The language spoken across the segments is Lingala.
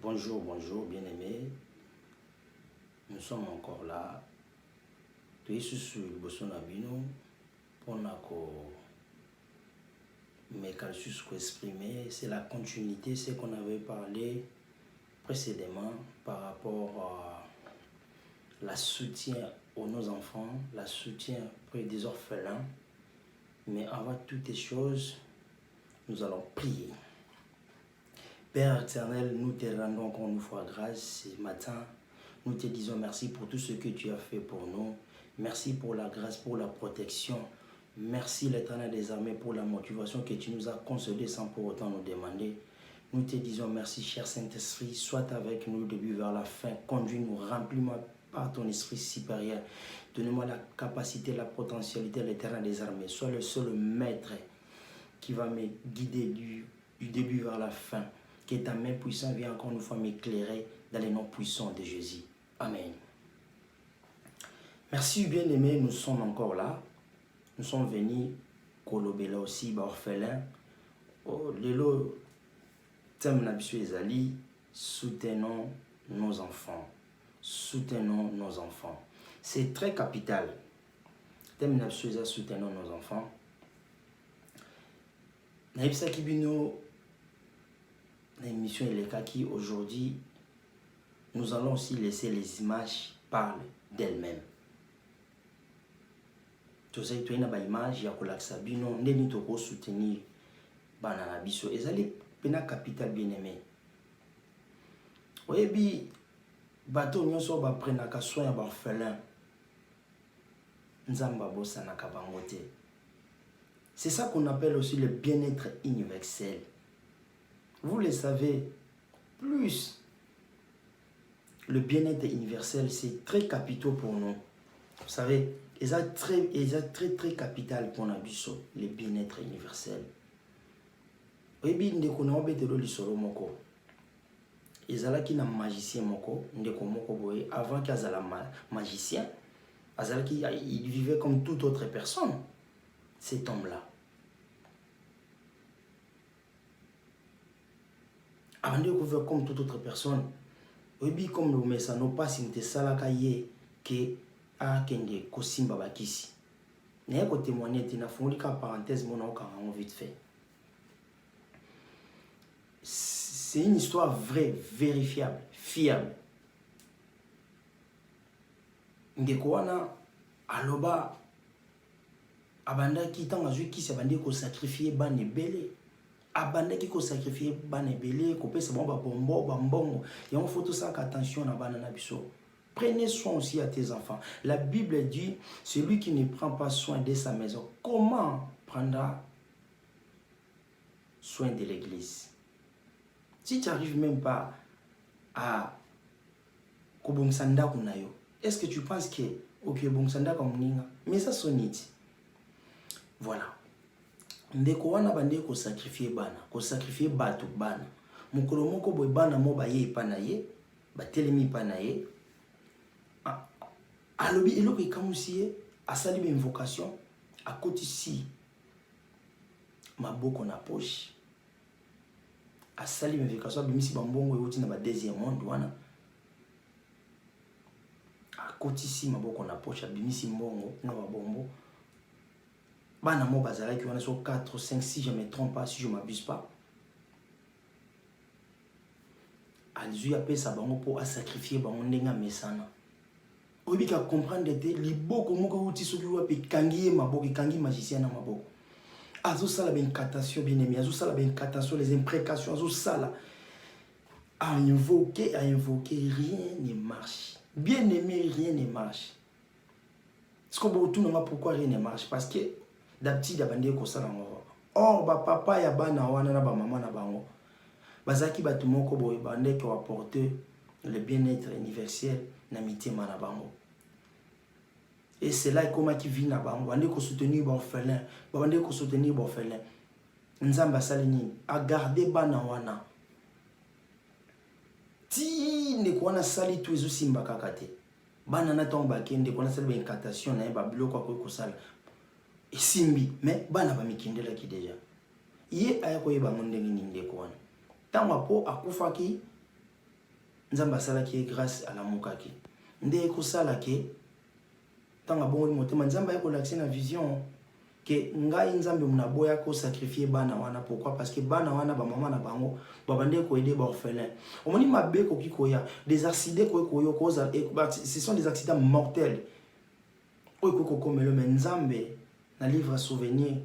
Bonjour, bonjour, bien-aimés. Nous sommes encore là. Tu es sur le Bosson Abino pour exprimer. C'est la continuité, ce qu'on avait parlé précédemment par rapport à la soutien aux nos enfants, la soutien près des orphelins. Mais avant toutes les choses, nous allons prier. Père éternel, nous te rendons encore une fois grâce ce matin. Nous te disons merci pour tout ce que tu as fait pour nous. Merci pour la grâce, pour la protection. Merci l'Éternel des armées pour la motivation que tu nous as consolés sans pour autant nous demander. Nous te disons merci, cher Saint-Esprit. Sois avec nous du début vers la fin. Conduis-nous, remplis-moi par ton esprit supérieur. Donne-moi la capacité, la potentialité, l'Éternel des armées. Sois le seul maître qui va me guider du début vers la fin. Que ta main puissante vienne encore une fois m'éclairer dans les noms puissants de Jésus. Amen. Merci bien-aimés, nous sommes encore là. Nous sommes venus kolobela aussi orphelin. Le thème n'absue ezali, soutenons nos enfants. Soutenons nos enfants. C'est très capital. Thème n'absue ezali, soutenons nos enfants. Naïbsaki bino l'émission Elekaki aujourd'hui, nous allons aussi laisser les images parler d'elles-mêmes. Tout ça, tu as une image, il y a kolaksa bino, ndeni toko soutenir banana biso. Ezali pena capital bien aimé. Oyebi bato nyonso ba prenaka soin ya orphelin. Nzamba bossa na kabangote. C'est ça qu'on appelle aussi le bien-être universel. Vous le savez, plus le bien-être universel, c'est très capital pour nous. Vous savez, ils sont très capital pour nous, le bien-être universel. Oui, ndeko na obetelo lisolo moko. Ezalaki na magicien moko, ndeko moko boye avant qu'il azala magicien, azalaki il vivait comme toute autre personne. Cet homme-là. Avant de vivre comme toute autre personne, oui, comme le messano pas si n'était salaka ye que a kende kosimba bakisi. N'est ko témoigner tina fondika parenthèse mon on vite fait. C'est une histoire vraie, vérifiable, fiable. Ndeko wana aloba abandaki tanga zui kisi abandi ko sacrifier bane belé. Abandaki ko sacrifier bane belé ko pesa ba bombo ba mbongo. Et on faut tout ça attention na bana na biso. Prenez soin aussi à tes enfants. La Bible dit celui qui ne prend pas soin de sa maison, comment prendra soin de l'église? Si tu n'arrives même pas à kobomsanda kunayo, est-ce que tu penses que ok bomsanda comme mais ça sonite. Voilà. Ndeko wana bande ko sacrifier bana, ko sacrifier bato bana. Mukolo moko boy bana mo ba ye pana ye, ba telemi pana ye. Alobi eloko ekamusie asali ba invocation à côté ici. Maboko na poche. Asali ba invocation bimisi bambongo yoti na ba deuxième monde wana. À côté ici maboko na poche bimisi mbongo na ba bombo. Bana mo bazala qui wana so 4 5 6 je me trompe pas si je m'abuse pas. Alzu ya pesa bango pour sacrifier bango ndenga mesana. Obika comprendre te liboko moko uti soki wa pe kangi maboko kangi magicien na maboko. Azo sala ben incantation bien aimé, azo sala ben incantation les imprécations, azo sala à invoquer, rien ne marche. Bien aimé, rien ne marche. Est-ce qu'on peut tout nommer pourquoi rien ne marche? Parce que d'habitude abandé ko sala ngo. Or ba papa ya bana wana na ba maman na bango. Bazaki batu moko boy bandé qui apporter le bien-être universel na mitema na bango. Et c'est là comment qui vit na bango, bandé ko soutenir ba orphelin, bandé ko soutenir ba orphelin. Nzamba salini a garder bana wana. Ti ne ko na sali tu ezo simba kakate. Bana na tomba kende ko na sali ba incantation na ba biloko ko sala. Et simbi mais bana ba mikindela ki déjà. Ye aya ko yeba monde ngi ndeko wana. Tanga po akufaki nzamba sala ki grâce à la mukaki nde ko sala ke tanga bongo motema nzamba yako l'accès na vision que ngai nzambe muna boya ko sacrifier bana wana. Pourquoi? Parce que bana wana ba maman na bango ba bande ko aider ba orphelin. Omoni mabe ko kikoya des accidents ko koyo cause ce sont des accidents mortels. O ko komelo mais nzambe na livre souvenir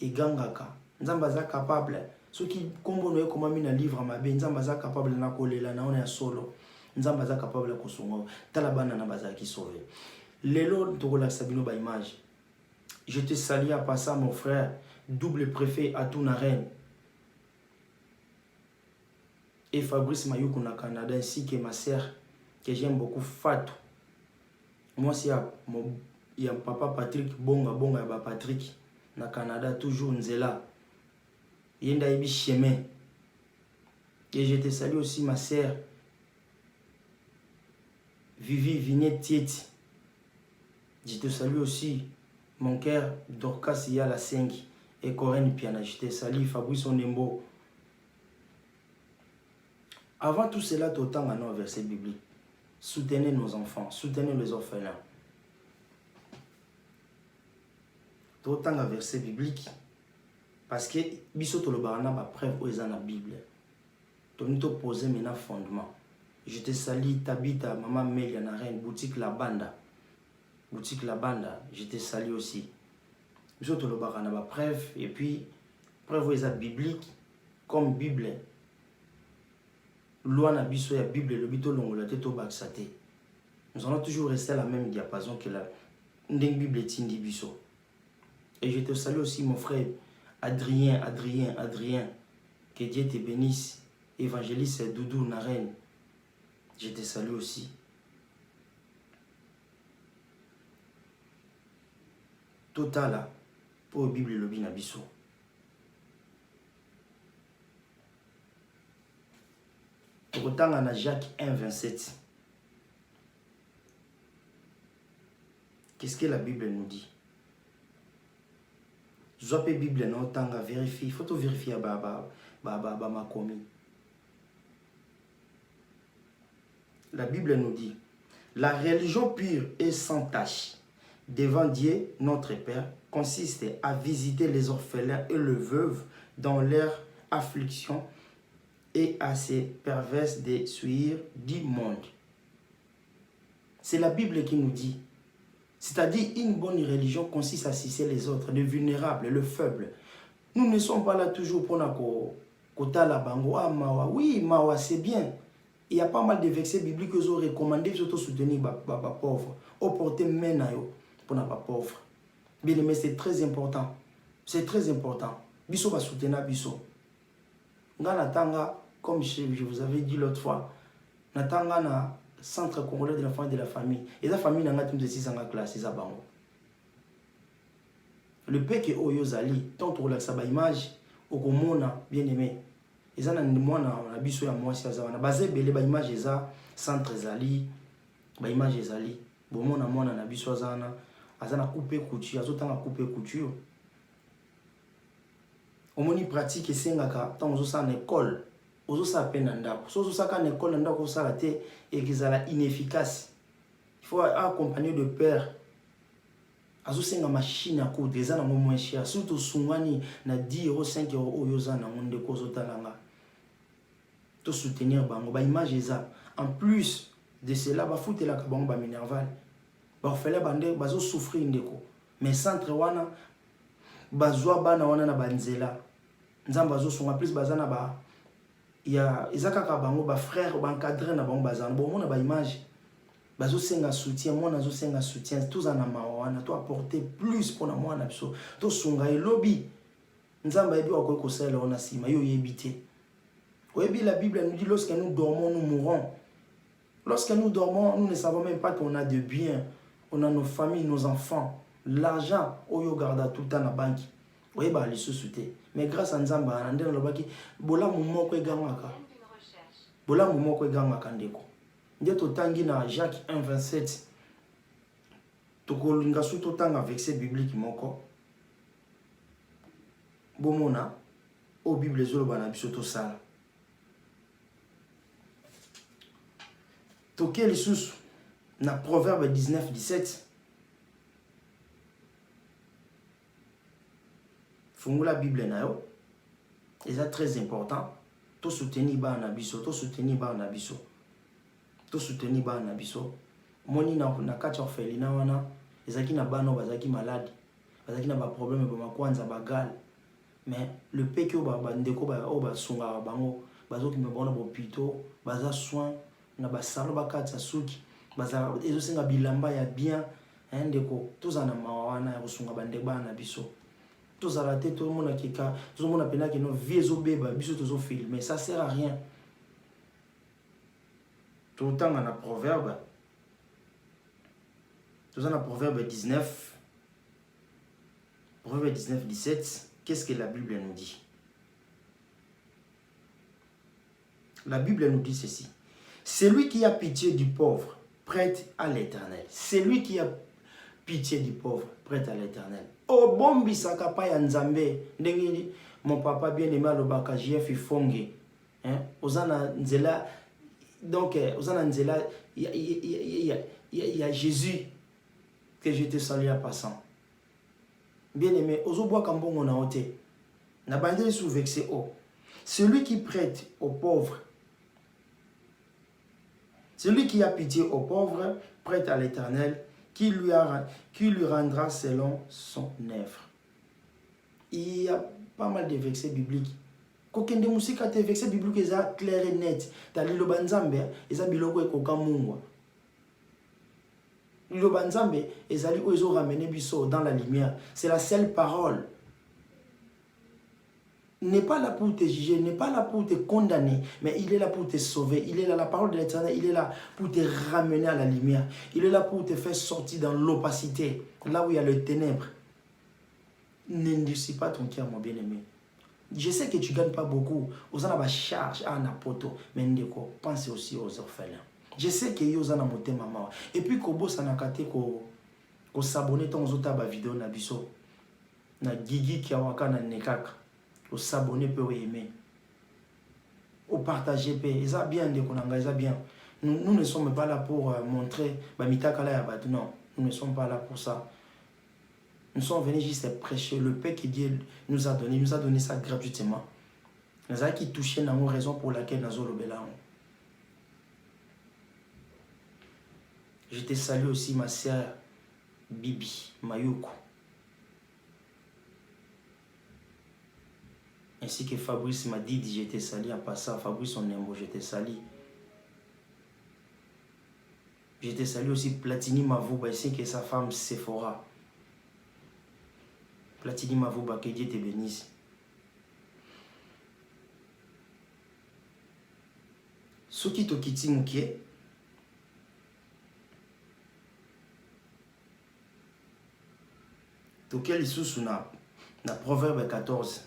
et gangaka nzamba za capable ceux qui kombo no ko mami na livre mabe nzamba za capable na kolela na ona ya solo nzamba za capable ko songo tala bana na baza ki sauver lelo to la sabino ba image. Je te salue à passant mon frère, double préfet à Tounaren. Et Fabrice Mayoukou na Canada, ainsi que ma sœur, que j'aime beaucoup, Fatou. Moi, c'est il y a papa Patrick, Bonga, Patrick, na Canada, toujours Nzela. Yenda Ibi chemin. Et je te salue aussi ma sœur, Vivi Vignette Tieti. Je te salue aussi mon cœur, Dorcas Ia la 5 et Corinne Piana. Je te salue, Fabrice Onembo. Avant tout cela, autant à nos versets bibliques. Soutenez nos enfants, soutenez les orphelins. Autant à versets bibliques. Parce que, biso le barana ba preuve où ils ont la Bible. Donc, nous poser maintenant fondement. Je te salue, Tabita, Maman Melia Naren, boutique La Banda. Boutique La Banda, je te salue aussi. Nous le barana ba preuve et puis preuve où ils ont biblique comme Bible. Loi na biso ya Bible le bito longola te to baksate. Nous allons toujours rester à la même diapason que la ndeng Bible tindi biso. Et je te salue aussi mon frère Adrien. Que Dieu te bénisse. Évangéliste Doudou Naren. Je te salue aussi. Total pour Bible le bina biso. Autant on a Jacques 1, 27. Qu'est-ce que la Bible nous dit? Zope Bible non tant à vérifier. Il faut tout vérifier ma commis. La Bible nous dit la religion pure et sans tache devant Dieu notre Père consiste à visiter les orphelins et les veuves dans leur affliction et à se perverses des souillures du monde. C'est la Bible qui nous dit. C'est-à-dire, une bonne religion consiste à assister les autres, les vulnérables, les faibles. Nous ne sommes pas là toujours pour kota la bango. Ah, mawa. Oui, mawa, c'est bien. Il y a pas mal de versets bibliques que vous recommandé de soutenir les pauvres. Au porter main pour les pauvres. Bien aimé, c'est très important. C'est très important. Biso va soutenir biso. Nganatanga, comme je vous avais dit l'autre fois, natanga na centre congolais de l'enfant et de la famille. Et la famille n'a pas de 6 ans classe, c'est bango. Le père que oyo zali, tant pour la image, au komona bien aimé. Ils ont un biso ya moi si azana basé belé ba image eza centre zali, ba image zali. Bon mona na biso azana couper couture, azotanga couper couture. Omoni pratique esengaka tant ozo sa na école. Ozo sa peine ndako. So ozo sa ka na école ndako sa la te et qu'ils la inefficace. Il faut accompagner de père. Azo senga machine à coudre eza na moins cher. Surtout sungani na 10 €, 5 € oyo za na monde ko zo talanga. To soutenir bango ba image eza. En plus de cela ba foutre la bango ba minerval. Ba fele bande bazo souffrir ndeko. Mais centre wana bazwa bana wana na banzela. Nzamba zo songa plus bazana ba ya ezaka bango ba frère ba encadrer na bango bazana bon mona ba image bazo senga soutien mona zo senga soutien tous en amawana to apporter plus pour na mwana biso to songa e lobby nzamba ebi wa ko sala ona sima yo yebité oyebi la Bible nous dit lorsque nous dormons nous mourons. Lorsque nous dormons nous ne savons même pas qu'on a de biens, on a nos familles, nos enfants, l'argent oyo garda tout le temps na banque. Oui, bah, les sous-soutés. Mais grâce à Nzamba, on a dit bola mumo ko egangaka. Bola mumo ko egangaka ndeko. Ndeto tangi na Jacques 1, 27. Tokolinga su totanga verset biblique moko. Bomona au Bible zolo bana biso to sala. Toke lisusu na Proverbe 19, 17. Fungula Bible na yo. Et c'est très important. To soutenir ba na biso, to soutenir ba na biso. To soutenir ba na biso. Moni na kati orphelina wana, ezaki na bano bazaki malade. Bazaki na ba problème ba makwanza bagal. Mais le peke ba ndeko ba o ba sunga bango, bazoki me bona bo pito, baza soin na ba salo ba kati suki. Baza ezo senga bilamba ya bien, ndeko tozana mawana ya kosunga bande ba na biso. Tozala te tout le monde kika, tout le monde pena que nos vies au bébé, biso tozo filmer, ça sert à rien. Tout le temps on a proverbe. Tout le temps on a proverbe 19. Proverbe 19, 17. Qu'est-ce que la Bible nous dit? La Bible nous dit ceci. Celui qui a pitié du pauvre prête à l'Éternel. Celui qui a pitié du pauvre prête à l'Éternel. Oh bombi sakapa ya nzambe ndenge mon papa bien aimé alobaka JF Ifonge, hein, ozana nzela, donc ozana nzela il y a Jésus que je te salue en passant. Bien aimé, ozoboa kambongo na ote na bandeli sous vexé o. Celui qui prête aux pauvres, celui qui a pitié aux pauvres prête à l'Éternel, qui lui rendra selon son œuvre. Il y a pas mal de versets bibliques. Kokende musika te versets bibliques eza clair et net. Tali lo banzambe eza biloko ekoka mungwa. Lo banzambe ezali ozo ramener biso dans la lumière. C'est la seule parole. N'est pas là pour te juger, n'est pas là pour te condamner, mais il est là pour te sauver. Il est là, la parole de l'Éternel, il est là pour te ramener à la lumière. Il est là pour te faire sortir dans l'opacité, là où il y a le ténèbre. N'endurcis pas ton cœur, mon bien-aimé. Je sais que tu ne gagnes pas beaucoup. Vous en avez charge à un apoto, mais pense aussi aux orphelins. Je sais que vous en avez monté maman. Et puis, Kobo Sanakate, ko s'abonner ton zotaba vidéo na biso. Na Gigi Kiawaka na Nekaka. Au s'abonner peut aimer, au partager peut, et ça bien de konanga, ça bien. Nous ne sommes pas là pour montrer non, nous ne sommes pas là pour ça. Nous sommes venus juste prêcher le paix que Dieu nous a donné ça gratuitement. Nous avons qui touché dans nos raisons pour laquelle nous avons le bélan. Je te salue aussi ma sœur Bibi Mayuko. Ainsi que Fabrice m'a dit, je te salue en passant. Fabrice, on aime, je te salue. Je te salue aussi Platini Mavouba, ainsi que sa femme Sephora. Platini Mavouba, que Dieu te bénisse. Soki Tokiti Mouké. Tokel sous na Proverbe 14.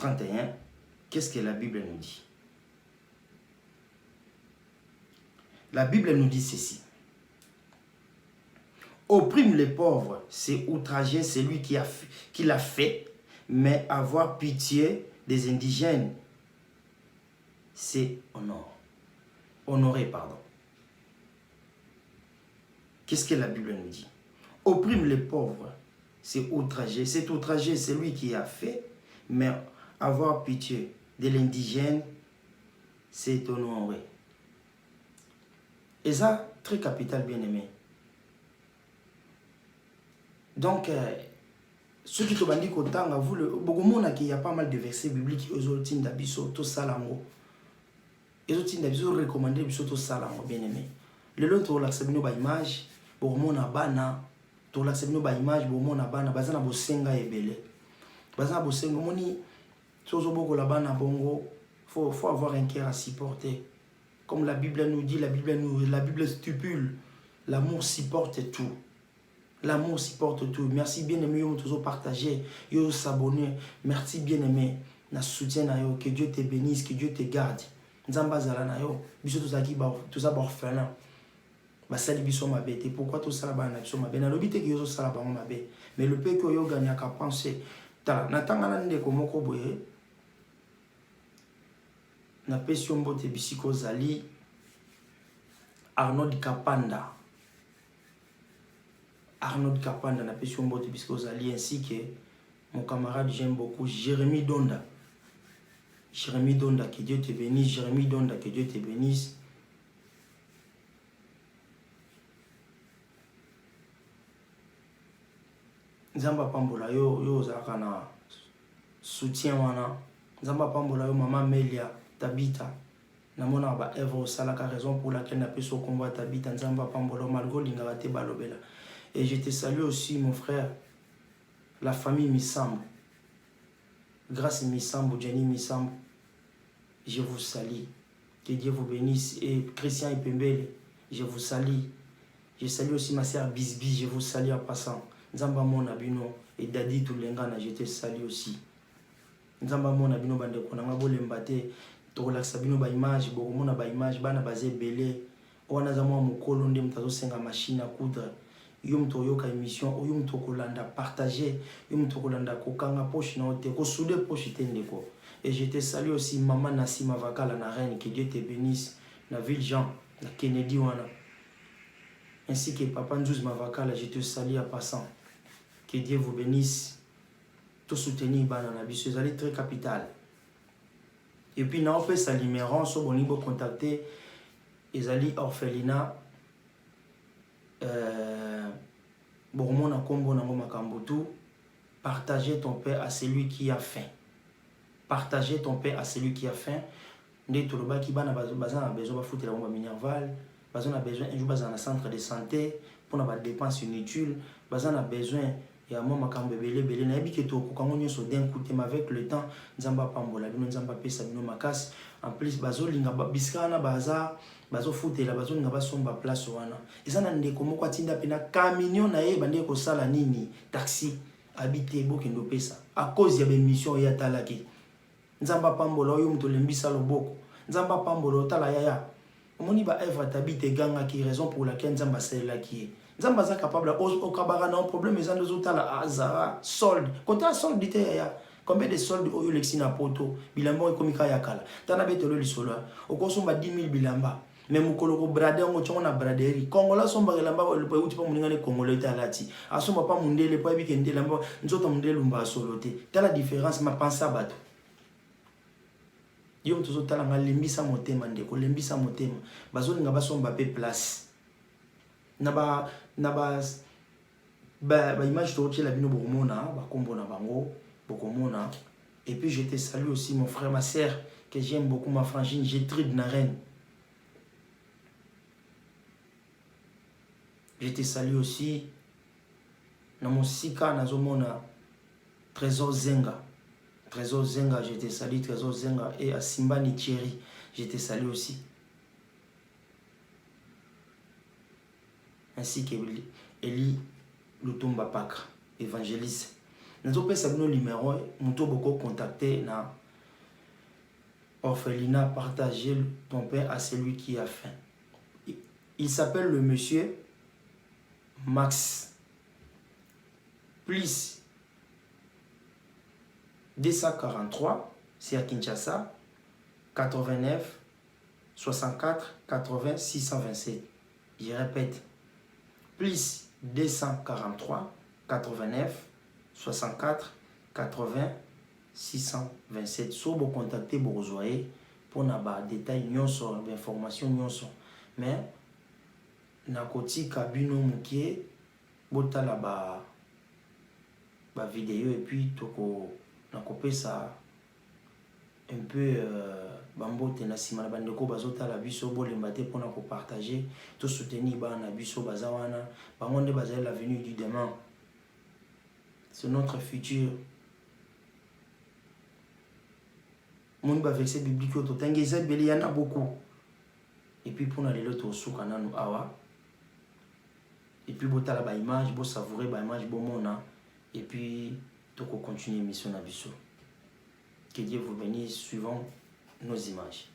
31, qu'est-ce que la Bible nous dit? La Bible nous dit ceci. Opprime les pauvres, c'est outrager celui qui l'a fait, mais avoir pitié des indigènes, c'est honorer, pardon. Qu'est-ce que la Bible nous dit? Opprime les pauvres, c'est outrager celui qui a fait, mais avoir pitié de l'indigène, c'est honorer. Et ça, très capital, bien aimé. Donc, ceux qui te bandent qu'autant, vous le il y a pas mal de versets bibliques, ils ont dit d'abisso, tout salango. Ils ont dit d'abisso, recommandé d'abisso, tout salango, bien aimé. Le long, tu as l'accepté nos images, pour mon abana, tu as l'accepté nos images, pour mon abana, bazana bosenga ebele. Bazana bosenga, moni. Il faut avoir un cœur à supporter. Comme la Bible nous dit, la Bible stipule, l'amour supporte tout. L'amour supporte tout. Merci bien aimé, vous toujours partagé, vous s'abonner. Merci bien aimé, na soutien na yo, que Dieu te bénisse, que Dieu te garde. Nzamba zala na yo, biso tout ça orphelin. Basali biso mabete. Pourquoi tout ça ba na biso mabete? Na lobite que yo sala ba mabete. Mais le peu que yo gagna ka penser. Ta natanga na ndeko moko boye. Na pession bote bisiko zali Arnold Kapanda. Arnold Kapanda n'a pas su un puisque vous alliez, ainsi que mon camarade j'aime beaucoup, Jérémy Donda. Jérémy Donda, que Dieu te bénisse. Jérémy Donda, que Dieu te bénisse. Nzamba pambola yo zaka na soutien wana. Nzamba pambola yo maman Melia Tabita. Namona ba Eva Salaka, raison pour laquelle n'a pas son combat Tabita. Nzamba pambola malgré l'ingavate balobela. Et je te salue aussi mon frère, la famille Missambo. Grâce Missambo, Jenny Missambo, je vous salue. Que Dieu vous bénisse. Et Christian Ipembele, je vous salue. Je salue aussi ma sœur Bisbi, je vous salue en passant. Nzamba Mona Bino et Dadi Toulengana, je te salue aussi. Nzamba Mona Bino bande konanga bolembate, to relaxa bino ba image, bokomona ba image bana bazé belé. Wana zamwa mukolo nde mtazo senga machine à coudre. Yo mto yoka émission, yo mto kolanda partager, yo mto kolanda kokanga poche na ote, ko soude poche tendeko. Et je te salue aussi maman Nassima Vakala na reine, que Dieu te bénisse na ville Jean, na Kennedy wana. Ainsi que Papa Nzouz Mavakala, je te salue en passant. Que Dieu vous bénisse. Tout soutenir Banana Bisso, vous allez très capital. Et puis, nous avons fait sa numéro, on a contacter les alliés orphelinat. Bon, na kombo na makambutu. Partager ton pain à celui qui a faim. Partager ton pain à celui qui a faim. Ndé tout le bas qui bana bazan a besoin de foutre la bombe minerval. Bazan a besoin un jour dans un centre de santé pour avoir des dépenses inutiles. Bazan a besoin et à moi makambo belé belé na bi keto ko kango nyoso d'un coup mais avec le temps nzamba pambola bino nzamba pesa bino makas. En plus bazo linga biskana baza bazo foutre la bazo linga basomba place wana. Ezana ndeko moko atinda pena camion na ye bande ko sala nini taxi habité bokendo pesa à cause ya be mission ya talaki. Nzamba pambola oyo mto lembisa loboko. Nzamba pambola otala yaya. Omoni ba Eva Tabite ganga qui raison pour laquelle Nzamba sela qui. Nzamba za capable au kabara na un problème les gens otala azara solde. Quand tu solde dite yaya. Combien de soldes oyo lexina poto bilamba komika yakala. Tana betelo lisolo. Okosomba 10 000 bilamba. Mais mukolo ko brade ngo chona braderi. Kongola somba gelamba le uti pa muninga ne kongolo talati. Asomba pa mundele pa bikende lamba nzota mundele mba solote. Tala différence ma pensa bato. Yo mtozo tala nga lembisa motema ndeko lembisa motema bazoli nga basomba pe place na ba image to la bino bokomona ba kombo na bango bokomona. Et puis je te salue aussi mon frère ma sœur que j'aime beaucoup, ma frangine Gertrude Naren. Je te salue aussi na mosika nazomona Trésor Zenga. Trésor Zenga, je te salue, Trésor Zenga. Et à Simbani Thierry, je te salue aussi. Ainsi que Eli Lutumba Pakra, évangéliste. Nous avons fait nos numéros, nous avons beaucoup contacté na orphelinat, partager ton pain à celui qui a faim. Il s'appelle le monsieur Max. Plus 243, c'est à Kinshasa, 89, 64, 80, 627. Je répète, plus 243, 89, 64, 80, 627. Si vous contactez, vous rejoignez pour avoir des détails, des informations. Mais, na koti kabino mukie, bota la ba vidéo et puis toko na kopé ça un peu bambote na sima na bandeko bazota la biso bolemba te pona ko partager to soutenir ba na biso bazawana bango nde bazali l'avenir du demain. C'est notre futur. Mon ba verset biblique to tangeza beli yana beaucoup. Et puis pour na lelo to suka nanu awa. Et puis bota la ba image, bo savourer ba image bo mona. Et puis donc on continue mission à Bissau. Que Dieu vous bénisse suivant nos images.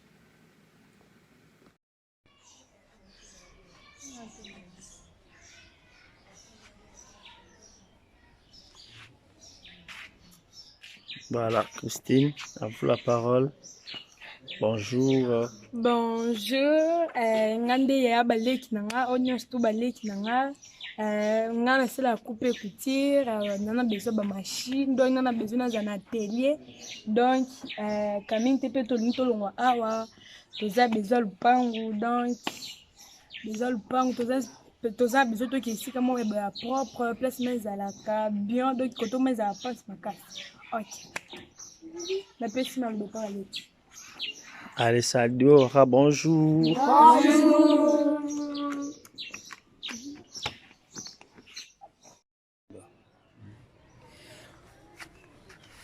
Voilà, Christine, à vous la parole. Bonjour. Bonjour, ngande ya baleki nanga, onyos tu baleki nanga. Nga na sala couper couture, nana besoin ba machine, donc nana besoin na un atelier. Donc kaming te pe to linto longwa awa, toza besoin lupangu, donc besoin lupangu, toza besoin to ki sika mo ya propre, place mais ezalaka bien, donc koto mais za passe makasi. OK. Na pesi na lobepa baleki. Allez, salut, bonjour. Bonjour.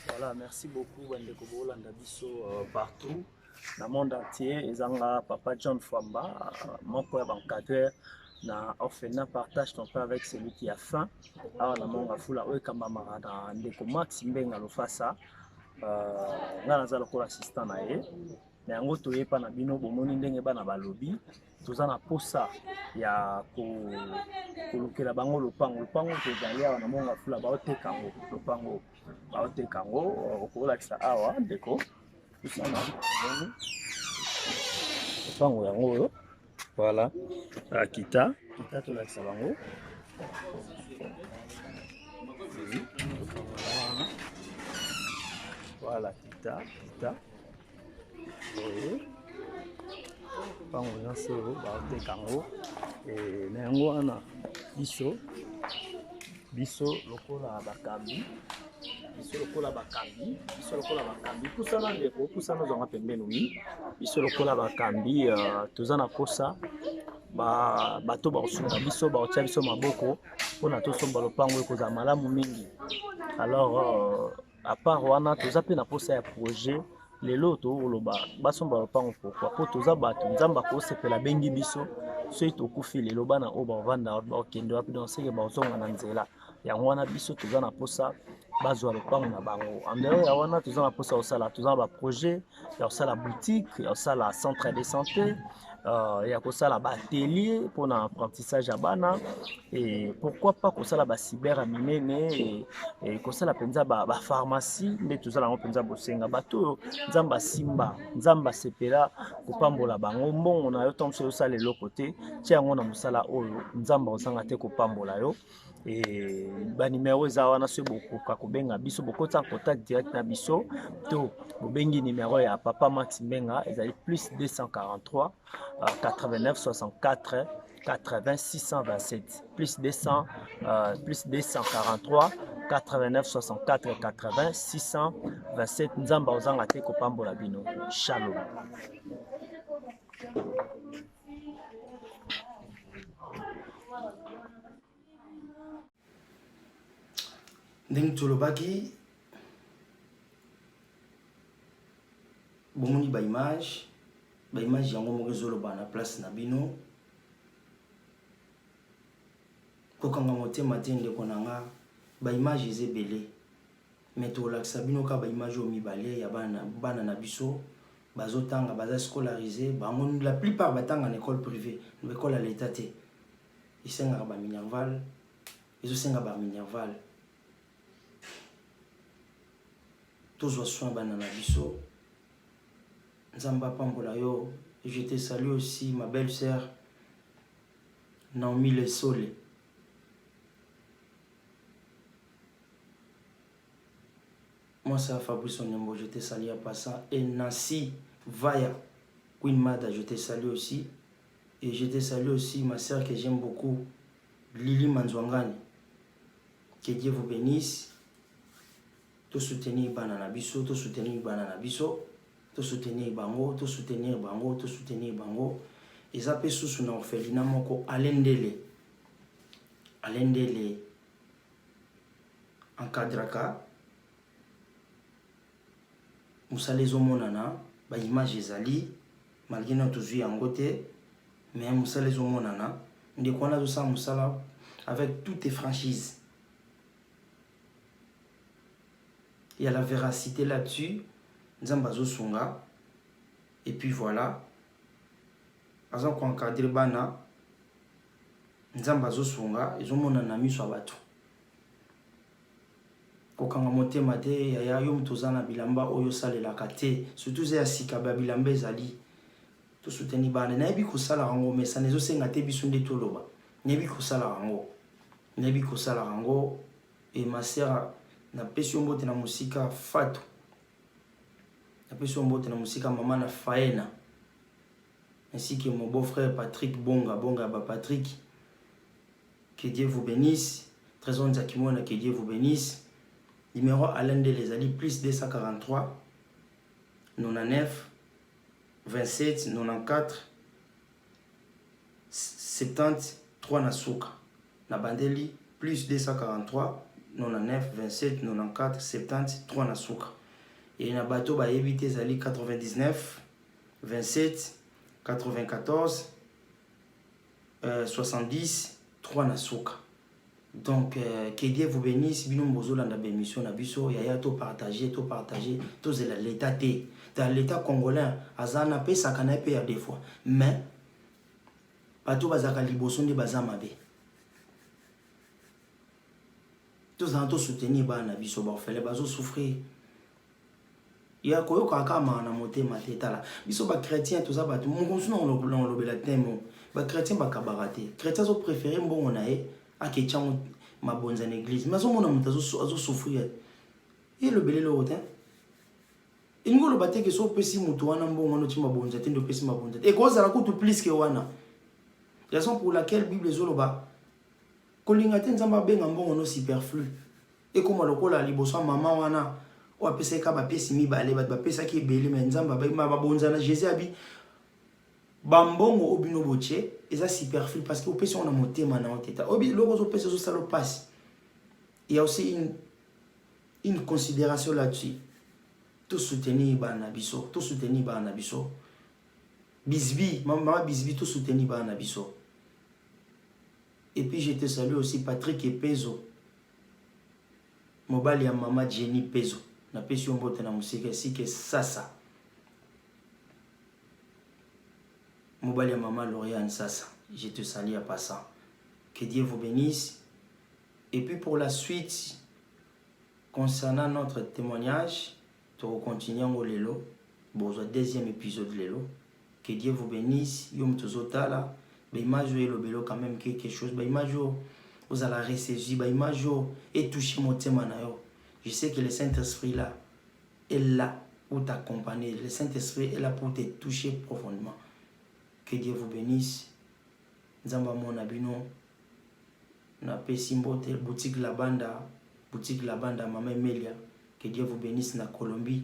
Voilà, merci beaucoup Wendeko Bolanda Biso partout dans le monde entier. Ezanga Papa John Fwamba, mon père encadreur, na orphelinat partage ton père avec celui qui a faim. Alors na monga fula oyekamamaka na ndeko Max Mbenga Lofasa. Nga naza lokola assistant na ye. Na yango toyepa na bino bomoni ndenge bana balobi. Toza na posa ya kolukela bango lopango. Lopango tozali awa na monga fula baoteka yango lopango. Baoteka yango okolakisa awa ndeko. Kusana lopango yango oyo. Voilà. Kita tolakisa bango. Voilà, kita. Pango nyonso oyo baoteka yango na yango wana biso lokola bakambi kusana ndeko kusana zonga pembeni wi biso lokola bakambi toza na posa bato baosunga biso baotia biso maboko mpona tosomba lopango ekozala malamu mingi. Alors à part wana toza pe na posa ya projet lelo toloba basomba lopango pourquoi po toza bato nzambe akosepela bengi biso soki tokufi lelo bana oyo bavanda bakende wapi donc seke bazonga na nzela yango wana biso toza na posa bazwa lopango na bango andeo ya wana toza na posa kosala toza na baprojet ya kosala boutique ya kosala centre de santé ya kosala baatelier mpona apprentissage ya bana et pourquoi pas kosala bacyber ya minene kosala mpenza bapharmacie nde tozala yango mpenza bosenga bato oyo nzambe asimba nzambe asepela kopambola bango mbongo na yo ntango mosusu osala eloko te tia yango na mosala oyo nzambe ozanga te kopambola yo banimero eza wana soki bokoka kobenga biso bokota en contact direct na biso to bobengi nimero ya Papa Max Mbenga ezali plus 243 89 64 80 627 plus 243 89 64 80 627 nzamba ozanga te kopambola bino. Shalom. ndenge tolobaki bomoni baimage yango moko ezoloba na place na bino kokanga motema te ndeko na nga baimage eza ebele me tolakisa bino ka baimage oyo mibale ya bana na biso bazotanga baza scolarisé bango la plupart batanga na école privée na école ya l'état te esengaka baminerval ezosenga baminerval tozwa soin bana na biso nzambe apambola yo. Je te salue aussi ma belle sœur Naomi Lesole. Moi c'est Fabrice Onyembo, je te salue à passant. Et Nancy Vaya Queen Mada, je te salue aussi. Et je te salue aussi ma sœur que j'aime beaucoup, Lily Manzwangani. Que Dieu vous bénisse. To soutenir Banana Biso, to soutenir Banana Biso, to soutenir Bango, to soutenir Bango, to soutenir Bango. Et ça peut sous na orphelinat moko alendele encadraka musala ezomonana baimage ezali malgré na tozwi yango te mais musala ezomonana ndeko wana azosala mosala avec toutes les franchises. Il y a la véracité là-dessus. Nzambazo Sunga. Et puis voilà. Par exemple, quand cadre bana, Nzambazo Sunga, ils ont mon ami sur bateau. kokanga motema te yaya yo mutu oza na bilamba oyo osalelaka te surtout ze ya sika babilamba ezali tosoutenir bana nayebi kosala yango mesa ezosenga te biso nde toloba nayebi kosala yango e ma sœur napesi yo mbote na mosika Fatou napesi yo mbote na mosika mama na Faena ainsi que mon beau-frère Patrick Bonga ba Patrick, que Dieu vous bénisse. Trésor Nzakimona, que Dieu vous bénisse. Numéro Alain de les Ali, plus 243 99 27 94 70 3 Nasuka. Nabandeli, plus 243 99 27 94 70 3 Nasuka. Et Nabato ba éviter Zali 99 27 94 70 3 Nasuka. Donc que Dieu vous bénisse. Bino mbozo landa bémission na biso yaya to partager to zela l'état té dans l'état congolais azana pe sakana pe ya des fois mais bato bazaka liboso ndi bazamabe to zanto soutenir bana biso ba fele bazo souffrir ya koyoka kama na motema te tala biso ba chrétien to za bato mongonsu na lobela temo ba chrétien ba kabarate chrétien zo préférer mbongo na e akechango mabonza na église mais zo mona mutu azo souffrir et le belelo otin ingolo bateke so pesi mutu wana mbongo no chima bonza te ndo pesi mabonza et cause la kutu plus que wana raison pour laquelle bible zoloba kolinga te nzamba benga mbongo no superflu et comme lokola liboso mama wana o apesa ka ba pesi mibale ba pesa ki ebele mais nzamba ba bonza na Jésus abi bambongo obino boche eza superflu parce que opesi on a motema na oteta obi loko zo pesa zo salo passe. Il y a aussi une considération là-dessus. Tout soutenir bana biso, tout soutenir bana biso. Bisbi, maman Bisbi tout soutenir bana biso. Et puis je te salue aussi Patrick et Pezo. Mobali ya mama Jenny Pezo. Na pesi mbote na musika si que sasa. Mobali ya mama Lauriane Sasa. Je te salue à passant. Que Dieu vous bénisse. Et puis pour la suite, concernant notre témoignage, nous continuons au Lelo, bon, le deuxième épisode Lelo. Que Dieu vous bénisse. Yom tozotala, ba image le belo quand même quelque chose, ba image vous allez ressaisir, ba image et toucher mon thème na yo. Je sais que le Saint-Esprit là est là pour t'accompagner. Le Saint-Esprit est là pour te toucher profondément. Que Dieu vous bénisse. Nzamba mon abino. Na pesimbote boutique la banda Mama Emelia. Que Dieu vous bénisse na Colombie.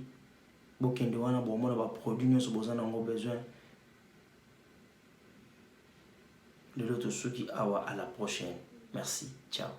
Bokende wana bomona ba produit nyonso bozana ngo besoin. De l'autre souki awa à la prochaine. Merci. Ciao.